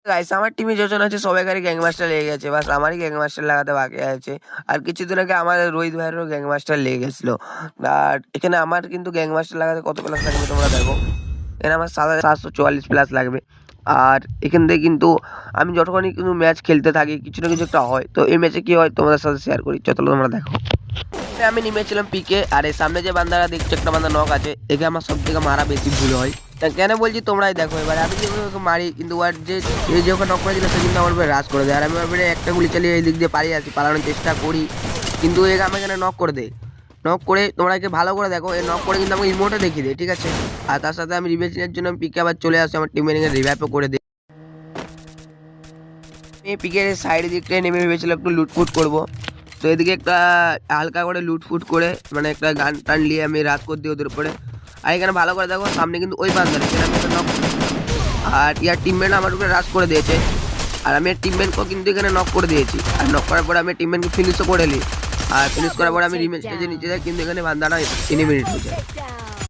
Guys আমার টিমে যজন আছে সবাইকারই গ্যাংমাস্টার লেগে গেছে, বাস আমারই গ্যাংমাস্টার লাগাতে বাকি আছে। আর কিছুদিন আগে আমার রোহিত ভাইয়েরও গ্যাংমাস্টার লেগে গেছিল। আর এখানে আমার কিন্তু গ্যাংমাস্টার লাগাতে কত প্লাস লাগবে তোমরা দেখো। এখানে আমার 744 প্লাস লাগবে। আর এখান থেকে কিন্তু আমি যতক্ষণই কিন্তু ম্যাচ খেলতে থাকি কিছু না কিছু একটা হয়। তো এই ম্যাচে কি হয় তোমাদের সাথে শেয়ার করি, চলো তোমরা দেখো। আমি নেমেছিলাম পিকে, আর এই সামনে যে বান্দারা দেখছো একটা বান্দা নক আছে, একে আমার সব থেকে মারা বেশি ভুল হয়। তা কেন বলছি তোমরাই দেখো। এবার আমি যেভাবে ওকে মারি কিন্তু ওর যে এই যে ওকে নক করেছিল সে কিন্তু আমার উপরে রাজ করে দেয়। আর আমি ওর উপরে একটা গুলি চালিয়ে এই দিক দিয়ে পালিয়ে আসি, পালানোর চেষ্টা করি, কিন্তু একে আমি এখানে নক করে দেয়। নক করে তোমরা একে ভালো করে দেখো, এই নক করে কিন্তু আমাকে ইমোটে দেখিয়ে দেয়, ঠিক আছে। আর তার সাথে আমি রিভেঞ্জের জন্য পিকে আবার চলে আসি, আমার টিমে রিভাইভও করে দিই। আমি পিকের সাইডের দিকটায় নেমে ভেবেছিলাম একটু লুটফুট করবো। তো এদিকে একটা হালকা করে লুটফুট করে মানে একটা গান টান নিয়ে আমি রাজ করে দিই ওদের উপরে। আর এখানে ভালো করে দেখো সামনে কিন্তু ওই বান্দার এখানে আমি একটা নক, আর ইয়ার টিমমেট আমার উপরে রাজ করে দিয়েছে। আর আমি টিমমেটকেও কিন্তু এখানে নক করে দিয়েছি। আর নক করার পরে আমি টিমমেটকে ফিনিশও করে নিই। আর ফিনিশ করার পরে আমি রিমেজ যে নিচে যাই, কিন্তু এখানে বান্দাটা এনিমিনেট হয়ে যায়।